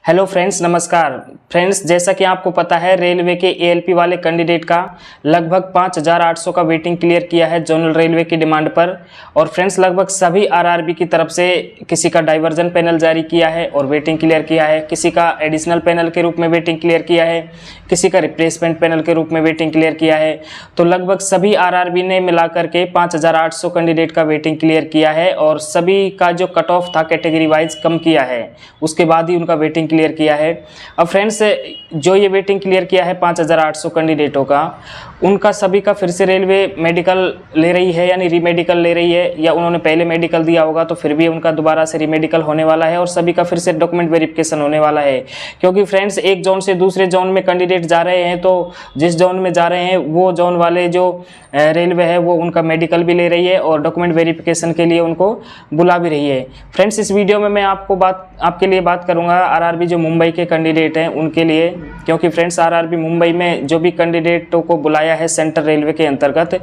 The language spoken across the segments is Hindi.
हेलो फ्रेंड्स, नमस्कार फ्रेंड्स। जैसा कि आपको पता है, रेलवे के एएलपी वाले कैंडिडेट का लगभग 5800 का वेटिंग क्लियर किया है जोनल रेलवे की डिमांड पर। और फ्रेंड्स, लगभग सभी आरआरबी की तरफ से किसी का डाइवर्जन पैनल जारी किया है और वेटिंग क्लियर किया है, किसी का एडिशनल पैनल के रूप में वेटिंग क्लियर किया है, किसी का रिप्लेसमेंट पैनल के रूप में वेटिंग क्लियर किया है। तो लगभग सभी आरआरबी ने मिलाकर के 5800 कैंडिडेट का वेटिंग क्लियर किया है और सभी का जो कट ऑफ था कैटेगरी वाइज कम किया है, उसके बाद ही उनका वेटिंग क्लियर किया है। अब फ्रेंड्स, जो ये वेटिंग क्लियर किया है 5800 कैंडिडेटों का, उनका सभी का फिर से रेलवे मेडिकल ले रही है, यानी रीमेडिकल ले रही है, या उन्होंने पहले मेडिकल दिया होगा तो फिर भी उनका दोबारा से रीमेडिकल होने वाला है और सभी का फिर से डॉक्यूमेंट वेरिफिकेशन होने वाला है। क्योंकि फ्रेंड्स, एक जोन से दूसरे जोन में कैंडिडेट जा रहे हैं, तो जिस जोन में जा रहे हैं वो जोन वाले जो रेलवे है वो उनका मेडिकल भी ले रही है और डॉक्यूमेंट वेरिफिकेशन के लिए उनको बुला भी रही है। फ्रेंड्स, इस वीडियो में मैं आपके लिए बात करूंगा आरआरबी जो मुंबई के कैंडिडेट हैं उनके लिए। क्योंकि फ्रेंड्स, आरआरबी मुंबई में जो भी कैंडिडेटों को बुलाया है सेंट्रल रेलवे के अंतर्गत,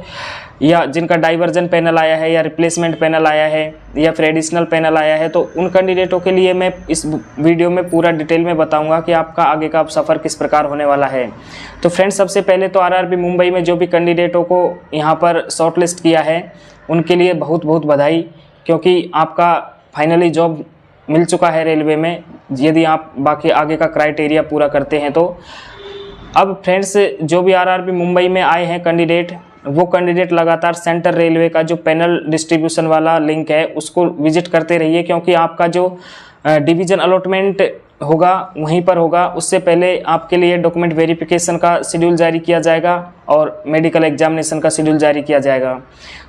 या जिनका डाइवर्जन पैनल आया है या रिप्लेसमेंट पैनल आया है या फिर एडिशनल पैनल आया है, तो उन कैंडिडेटों के लिए मैं इस वीडियो में पूरा डिटेल में बताऊंगा कि आपका आगे का सफ़र किस प्रकार होने वाला है। तो फ्रेंड्स, सबसे पहले तो आरआरबी मुंबई में जो भी कैंडिडेटों को यहाँ पर शॉर्टलिस्ट किया है उनके लिए बहुत बहुत बधाई, क्योंकि आपका फाइनली जॉब मिल चुका है रेलवे में, यदि आप बाकी आगे का क्राइटेरिया पूरा करते हैं तो। अब फ्रेंड्स, जो भी आरआरबी मुंबई में आए हैं कैंडिडेट, वो कैंडिडेट लगातार सेंट्रल रेलवे का जो पैनल डिस्ट्रीब्यूशन वाला लिंक है उसको विजिट करते रहिए, क्योंकि आपका जो डिवीज़न अलॉटमेंट होगा वहीं पर होगा। उससे पहले आपके लिए डॉक्यूमेंट वेरिफिकेशन का शेड्यूल जारी किया जाएगा और मेडिकल एग्जामिनेशन का शेड्यूल जारी किया जाएगा।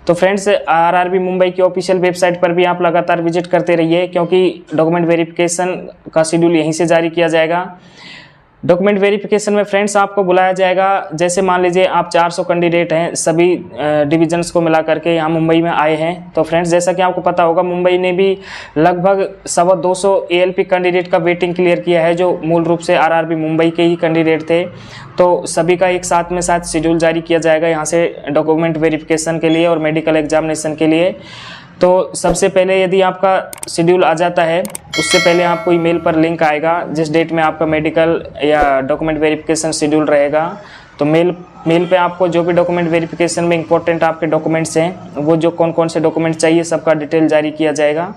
तो फ्रेंड्स, आरआरबी मुंबई की ऑफिशियल वेबसाइट पर भी आप लगातार विजिट करते रहिए, क्योंकि डॉक्यूमेंट वेरिफिकेशन का शेड्यूल यहीं से जारी किया जाएगा। डॉक्यूमेंट वेरिफिकेशन में फ्रेंड्स आपको बुलाया जाएगा। जैसे मान लीजिए आप 400 कैंडिडेट हैं, सभी डिवीजन्स को मिला करके यहाँ मुंबई में आए हैं। तो फ्रेंड्स, जैसा कि आपको पता होगा, मुंबई ने भी लगभग 250 एएलपी कैंडिडेट का वेटिंग क्लियर किया है, जो मूल रूप से आरआरबी मुंबई के ही कैंडिडेट थे। तो सभी का एक साथ में शेड्यूल जारी किया जाएगा यहाँ से डॉक्यूमेंट वेरिफिकेशन के लिए और मेडिकल एग्जामिनेशन के लिए। तो सबसे पहले यदि आपका शेड्यूल आ जाता है, उससे पहले आपको ईमेल पर लिंक आएगा जिस डेट में आपका मेडिकल या डॉक्यूमेंट वेरिफिकेशन शेड्यूल रहेगा। तो मेल पे आपको जो भी डॉक्यूमेंट वेरिफिकेशन में इंपॉर्टेंट आपके डॉक्यूमेंट्स हैं, वो जो कौन कौन से डॉक्यूमेंट चाहिए सबका डिटेल जारी किया जाएगा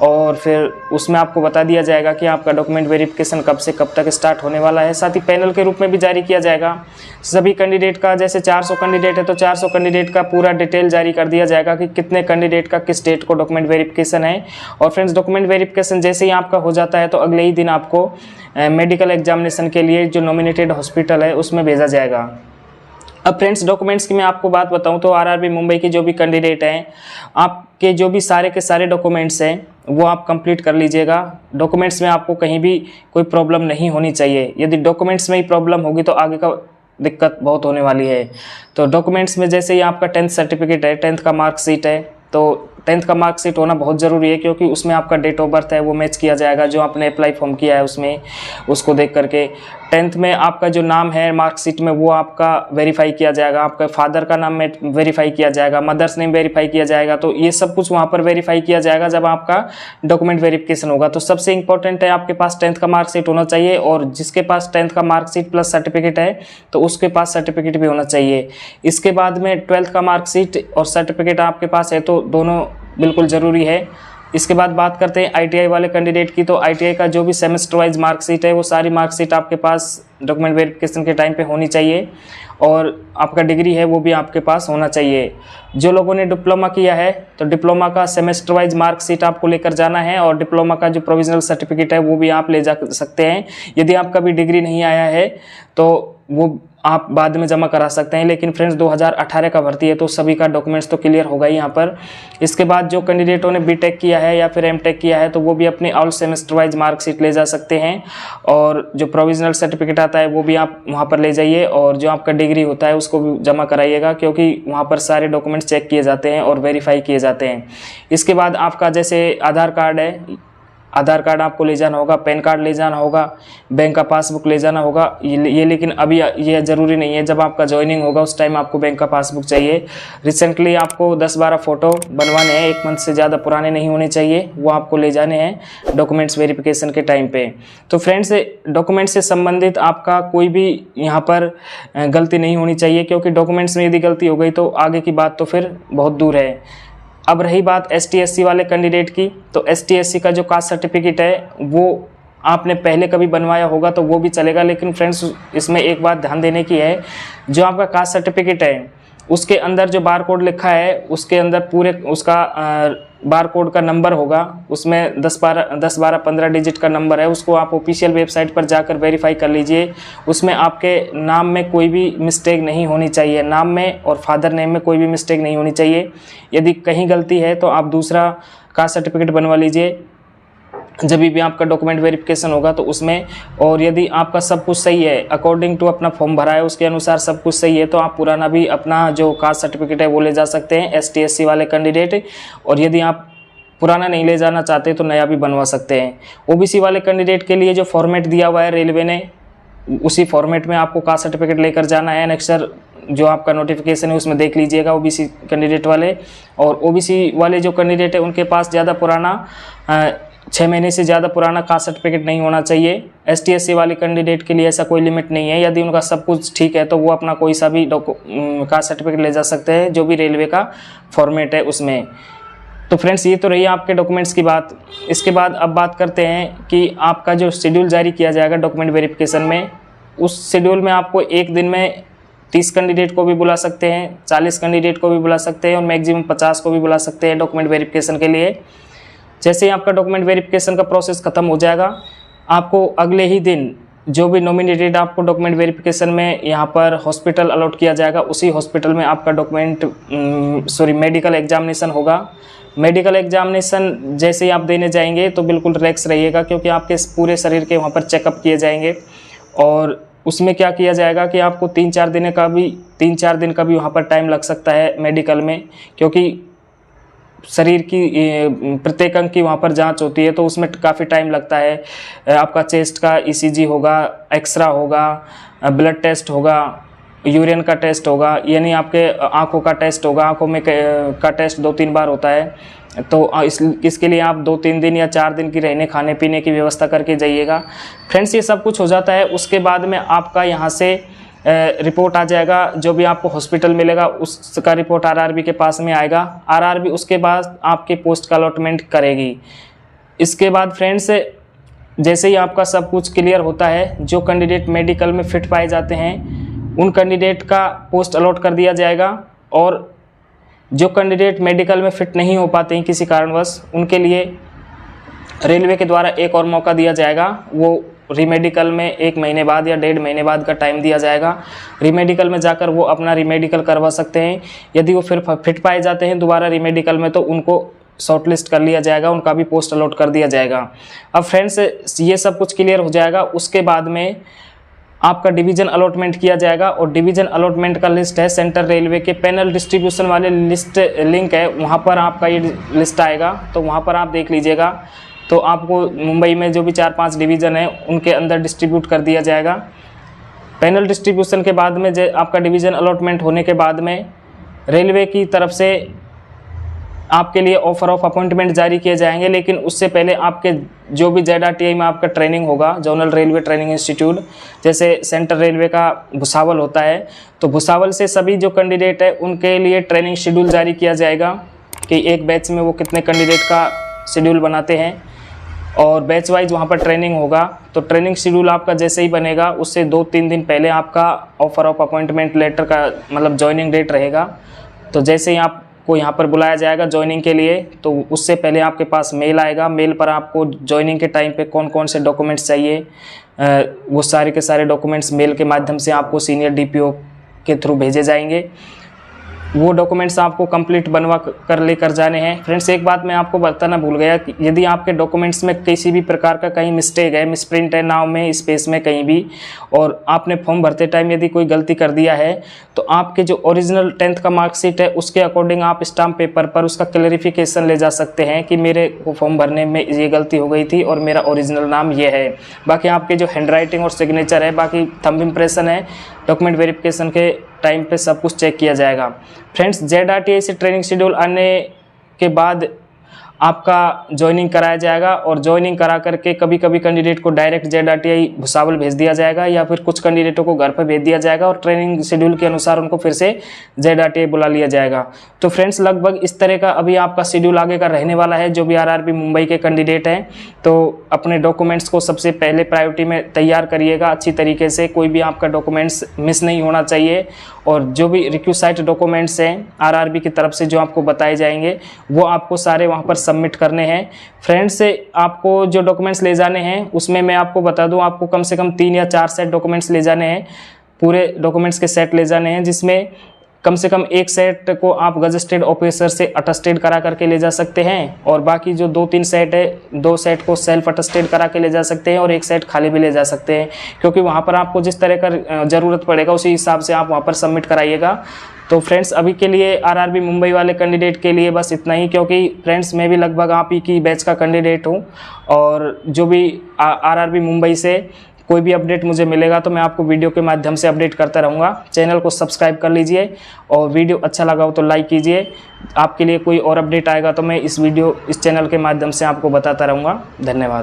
और फिर उसमें आपको बता दिया जाएगा कि आपका डॉक्यूमेंट वेरिफिकेशन कब से कब तक स्टार्ट होने वाला है। साथ ही पैनल के रूप में भी जारी किया जाएगा सभी कैंडिडेट का। जैसे 400 कैंडिडेट है तो 400 कैंडिडेट का पूरा डिटेल जारी कर दिया जाएगा कि कितने कैंडिडेट का किस डेट को डॉक्यूमेंट वेरिफिकेशन है। और फ्रेंड्स, डॉक्यूमेंट वेरिफिकेशन जैसे ही आपका हो जाता है तो अगले ही दिन आपको मेडिकल एग्जामिनेशन के लिए जो नॉमिनेटेड हॉस्पिटल है उसमें भेजा जाएगा। अब फ्रेंड्स, डॉक्यूमेंट्स की मैं आपको बात बताऊं तो आरआरबी मुंबई के जो भी कैंडिडेट हैं, आपके जो भी सारे के सारे डॉक्यूमेंट्स हैं वो आप कंप्लीट कर लीजिएगा। डॉक्यूमेंट्स में आपको कहीं भी कोई प्रॉब्लम नहीं होनी चाहिए। यदि डॉक्यूमेंट्स में ही प्रॉब्लम होगी तो आगे का दिक्कत बहुत होने वाली है। तो डॉक्यूमेंट्स में जैसे ही आपका 10th सर्टिफिकेट है, 10th का मार्कशीट है, तो 10th का मार्कशीट होना बहुत ज़रूरी है, क्योंकि उसमें आपका डेट ऑफ बर्थ है वो मैच किया जाएगा, जो आपने अप्लाई फॉर्म किया है उसमें उसको देख करके। 10th में आपका जो नाम है मार्कशीट में वो आपका वेरीफाई किया जाएगा, आपका फादर का नाम में वेरीफाई किया जाएगा, मदर्स नेम वेरीफाई किया जाएगा। तो ये सब कुछ वहाँ पर वेरीफाई किया जाएगा जब आपका डॉक्यूमेंट वेरिफिकेशन होगा। तो सबसे इंपॉर्टेंट है आपके पास 10th का मार्कशीट होना चाहिए, और जिसके पास 10th का मार्कशीट प्लस सर्टिफिकेट है तो उसके पास सर्टिफिकेट भी होना चाहिए। इसके बाद में 12th का मार्कशीट और सर्टिफिकेट आपके पास है तो दोनों बिल्कुल ज़रूरी है। इसके बाद बात करते हैं आईटीआई वाले कैंडिडेट की। तो आईटीआई का जो भी सेमेस्टर वाइज मार्कशीट है वो सारी मार्कशीट आपके पास डॉक्यूमेंट वेरिफिकेशन के टाइम पे होनी चाहिए, और आपका डिग्री है वो भी आपके पास होना चाहिए। जो लोगों ने डिप्लोमा किया है तो डिप्लोमा का सेमेस्टर वाइज मार्कशीट आपको लेकर जाना है, और डिप्लोमा का जो प्रोविजनल सर्टिफिकेट है वो भी आप ले जा सकते हैं। यदि आपका भी डिग्री नहीं आया है तो वो आप बाद में जमा करा सकते हैं। लेकिन फ्रेंड्स, 2018 का भर्ती है तो सभी का डॉक्यूमेंट्स तो क्लियर होगा ही यहाँ पर। इसके बाद जो कैंडिडेटों ने बीटेक किया है या फिर एमटेक किया है तो वो भी अपने ऑल सेमेस्टर वाइज मार्कशीट ले जा सकते हैं, और जो प्रोविजनल सर्टिफिकेट आता है वो भी आप वहाँ पर ले जाइए, और जो आपका डिग्री होता है उसको भी जमा कराइएगा, क्योंकि वहाँ पर सारे डॉक्यूमेंट्स चेक किए जाते हैं और वेरीफाई किए जाते हैं। इसके बाद आपका जैसे आधार कार्ड है आधार कार्ड आपको ले जाना होगा, पैन कार्ड ले जाना होगा, बैंक का पासबुक ले जाना होगा। ये लेकिन अभी ये ज़रूरी नहीं है, जब आपका ज्वाइनिंग होगा उस टाइम आपको बैंक का पासबुक चाहिए। रिसेंटली आपको 10-12 फ़ोटो बनवाने हैं, 1 मंथ से ज़्यादा पुराने नहीं होने चाहिए, वो आपको ले जाने हैं डॉक्यूमेंट्स वेरिफिकेशन के टाइम पे। तो फ्रेंड्स, डॉक्यूमेंट से संबंधित आपका कोई भी यहाँ पर गलती नहीं होनी चाहिए, क्योंकि डॉक्यूमेंट्स में यदि गलती हो गई तो आगे की बात तो फिर बहुत दूर है। अब रही बात ST/SC वाले कैंडिडेट की, तो ST/SC का जो कास्ट सर्टिफिकेट है वो आपने पहले कभी बनवाया होगा तो वो भी चलेगा, लेकिन फ्रेंड्स इसमें एक बात ध्यान देने की है, जो आपका कास्ट सर्टिफिकेट है उसके अंदर जो बार कोड लिखा है उसके अंदर पूरे उसका बार कोड का नंबर होगा, उसमें 10-12-15 डिजिट का नंबर है, उसको आप ऑफिशियल वेबसाइट पर जाकर वेरीफाई कर लीजिए। उसमें आपके नाम में कोई भी मिस्टेक नहीं होनी चाहिए, नाम में और फादर नेम में कोई भी मिस्टेक नहीं होनी चाहिए। यदि कहीं गलती है तो आप दूसरा कास्ट सर्टिफिकेट बनवा लीजिए जब भी आपका डॉक्यूमेंट वेरिफिकेशन होगा तो उसमें। और यदि आपका सब कुछ सही है, अकॉर्डिंग टू अपना फॉर्म भरा है उसके अनुसार सब कुछ सही है, तो आप पुराना भी अपना जो कास्ट सर्टिफिकेट है वो ले जा सकते हैं ST/SC वाले कैंडिडेट। और यदि आप पुराना नहीं ले जाना चाहते तो नया भी बनवा सकते हैं। OBC वाले कैंडिडेट के लिए जो फॉर्मेट दिया हुआ है रेलवे ने, उसी फॉर्मेट में आपको कास्ट सर्टिफिकेट लेकर जाना है। नेक्स्ट जो आपका नोटिफिकेशन है उसमें देख लीजिएगा OBC कैंडिडेट वाले। और OBC वाले जो कैंडिडेट है उनके पास ज़्यादा पुराना 6 महीने से ज़्यादा पुराना कास्ट सर्टिफिकेट नहीं होना चाहिए। ST/SC वाले कैंडिडेट के लिए ऐसा कोई लिमिट नहीं है, यदि उनका सब कुछ ठीक है तो वो अपना कोई सा भी कास्ट सर्टिफिकेट ले जा सकते हैं जो भी रेलवे का फॉर्मेट है उसमें। तो फ्रेंड्स, ये तो रही आपके डॉक्यूमेंट्स की बात। इसके बाद अब बात करते हैं कि आपका जो शेड्यूल जारी किया जाएगा डॉक्यूमेंट वेरिफिकेशन में, उस शेड्यूल में आपको एक दिन में 30 कैंडिडेट को भी बुला सकते हैं, 40 कैंडिडेट को भी बुला सकते हैं और मैक्सिमम 50 को भी बुला सकते हैं डॉक्यूमेंट वेरिफिकेशन के लिए। जैसे ही आपका डॉक्यूमेंट वेरिफिकेशन का प्रोसेस खत्म हो जाएगा, आपको अगले ही दिन जो भी नॉमिनेटेड आपको डॉक्यूमेंट वेरिफिकेशन में यहाँ पर हॉस्पिटल अलॉट किया जाएगा, उसी हॉस्पिटल में आपका मेडिकल एग्जामिनेशन होगा। मेडिकल एग्जामिनेशन जैसे ही आप देने जाएंगे तो बिल्कुल रिलैक्स रहिएगा, क्योंकि आपके पूरे शरीर के वहाँ पर चेकअप किए जाएंगे। और उसमें क्या किया जाएगा कि आपको 3-4 दिन का भी वहाँ पर टाइम लग सकता है मेडिकल में, क्योंकि शरीर की प्रत्येक अंग की वहाँ पर जांच होती है तो उसमें काफ़ी टाइम लगता है। आपका चेस्ट का ECG होगा, एक्सरा होगा, ब्लड टेस्ट होगा, यूरिन का टेस्ट होगा, यानी आपके आंखों का टेस्ट होगा। आंखों में का टेस्ट 2-3 बार होता है, तो इसके लिए आप 2-3 दिन या 4 दिन की रहने खाने पीने की व्यवस्था करके जाइएगा। फ्रेंड्स, ये सब कुछ हो जाता है। उसके बाद में आपका यहाँ से रिपोर्ट आ जाएगा, जो भी आपको हॉस्पिटल मिलेगा उसका रिपोर्ट RRB के पास में आएगा। RRB उसके बाद आपके पोस्ट का अलॉटमेंट करेगी। इसके बाद फ्रेंड्स, जैसे ही आपका सब कुछ क्लियर होता है, जो कैंडिडेट मेडिकल में फिट पाए जाते हैं उन कैंडिडेट का पोस्ट अलॉट कर दिया जाएगा। और जो कैंडिडेट मेडिकल में फिट नहीं हो पाते हैं किसी कारणवश, उनके लिए रेलवे के द्वारा एक और मौका दिया जाएगा। वो रीमेडिकल में 1 महीने बाद या 1.5 महीने बाद का टाइम दिया जाएगा। रीमेडिकल में जाकर वो अपना रीमेडिकल करवा सकते हैं। यदि वो फिर फिट पाए जाते हैं दोबारा रीमेडिकल में तो उनको शॉर्टलिस्ट कर लिया जाएगा, उनका भी पोस्ट अलॉट कर दिया जाएगा। अब फ्रेंड्स, ये सब कुछ क्लियर हो जाएगा। उसके बाद में आपका डिवीज़न अलॉटमेंट किया जाएगा, और डिवीज़न अलॉटमेंट का लिस्ट है सेंट्रल रेलवे के पैनल डिस्ट्रीब्यूशन वाले लिस्ट लिंक है, वहाँ पर आपका ये लिस्ट आएगा, तो वहाँ पर आप देख लीजिएगा। तो आपको मुंबई में जो भी 4-5 डिवीज़न है उनके अंदर डिस्ट्रीब्यूट कर दिया जाएगा। पैनल डिस्ट्रीब्यूशन के बाद में आपका डिवीज़न अलॉटमेंट होने के बाद में रेलवे की तरफ से आपके लिए ऑफर ऑफ अपॉइंटमेंट जारी किए जाएंगे। लेकिन उससे पहले आपके जो भी ZRTI में आपका ट्रेनिंग होगा, जोनल रेलवे ट्रेनिंग इंस्टीट्यूट, जैसे सेंट्रल रेलवे का भुसावल होता है, तो भुसावल से सभी जो कैंडिडेट है उनके लिए ट्रेनिंग शेड्यूल जारी किया जाएगा कि एक बैच में वो कितने कैंडिडेट का शेड्यूल बनाते हैं, और बैच वाइज वहाँ पर ट्रेनिंग होगा। तो ट्रेनिंग शेड्यूल आपका जैसे ही बनेगा उससे 2-3 दिन पहले आपका ऑफर ऑफ अपॉइंटमेंट लेटर का मतलब ज्वाइनिंग डेट रहेगा। तो जैसे ही आपको यहाँ पर बुलाया जाएगा ज्वाइनिंग के लिए, तो उससे पहले आपके पास मेल आएगा। मेल पर आपको ज्वाइनिंग के टाइम पे कौन कौन से डॉक्यूमेंट्स चाहिए, वो सारे के सारे डॉक्यूमेंट्स मेल के माध्यम से आपको सीनियर DPO के थ्रू भेजे जाएंगे। वो डॉक्यूमेंट्स आपको कंप्लीट बनवा कर लेकर जाने हैं। फ्रेंड्स एक बात मैं आपको बताना भूल गया कि यदि आपके डॉक्यूमेंट्स में किसी भी प्रकार का कहीं मिस्टेक है, मिसप्रिंट है, नाम में, स्पेस में कहीं भी, और आपने फॉर्म भरते टाइम यदि कोई गलती कर दिया है तो आपके जो ओरिजिनल 10th का मार्कशीट है उसके अकॉर्डिंग आप स्टाम्प पेपर पर उसका क्लैरिफिकेशन ले जा सकते हैं कि मेरे को फॉर्म भरने में ये गलती हो गई थी और मेरा ओरिजिनल नाम ये है। बाकी आपके जो हैंडराइटिंग और सिग्नेचर है, बाकी थंब इम्प्रेशन है, डॉक्यूमेंट वेरिफिकेशन के टाइम पे सब कुछ चेक किया जाएगा। फ्रेंड्स ZRTI से ट्रेनिंग शेड्यूल आने के बाद आपका ज्वाइनिंग कराया जाएगा और ज्वाइनिंग करा करके कभी कभी कैंडिडेट को डायरेक्ट ZRTI भुसावल भेज दिया जाएगा या फिर कुछ कैंडिडेटों को घर पर भेज दिया जाएगा और ट्रेनिंग शेड्यूल के अनुसार उनको फिर से ZRTI बुला लिया जाएगा। तो फ्रेंड्स लगभग इस तरह का अभी आपका शेड्यूल आगे का रहने वाला है। जो भी RRB मुंबई के कैंडिडेट हैं तो अपने डॉक्यूमेंट्स को सबसे पहले प्रायोरिटी में तैयार करिएगा अच्छी तरीके से, कोई भी आपका डॉक्यूमेंट्स मिस नहीं होना चाहिए। और जो भी रिक्विसाइट डॉक्यूमेंट्स हैं RRB की तरफ से जो आपको बताए जाएंगे वो आपको सारे वहाँ पर सबमिट करने हैं। फ्रेंड्स आपको जो डॉक्यूमेंट्स ले जाने हैं उसमें मैं आपको बता दूं, आपको कम से कम 3 या 4 सेट डॉक्यूमेंट्स ले जाने हैं, पूरे डॉक्यूमेंट्स के सेट ले जाने हैं, जिसमें कम से कम एक सेट को आप गजेटेड ऑफिसर से अटेस्टेड करा करके ले जा सकते हैं और बाकी जो 2-3 सेट है, 2 सेट को सेल्फ अटेस्टेड करा के ले जा सकते हैं और एक सेट खाली भी ले जा सकते हैं, क्योंकि वहाँ पर आपको जिस तरह का ज़रूरत पड़ेगा उसी हिसाब से आप वहाँ पर सबमिट कराइएगा। तो फ्रेंड्स अभी के लिए RRB मुंबई वाले कैंडिडेट के लिए बस इतना ही, क्योंकि फ्रेंड्स मैं भी लगभग आप ही की बैच का कैंडिडेट हूँ और जो भी RRB मुंबई से कोई भी अपडेट मुझे मिलेगा तो मैं आपको वीडियो के माध्यम से अपडेट करता रहूँगा। चैनल को सब्सक्राइब कर लीजिए और वीडियो अच्छा लगा हो तो लाइक कीजिए। आपके लिए कोई और अपडेट आएगा तो मैं इस चैनल के माध्यम से आपको बताता रहूँगा। धन्यवाद।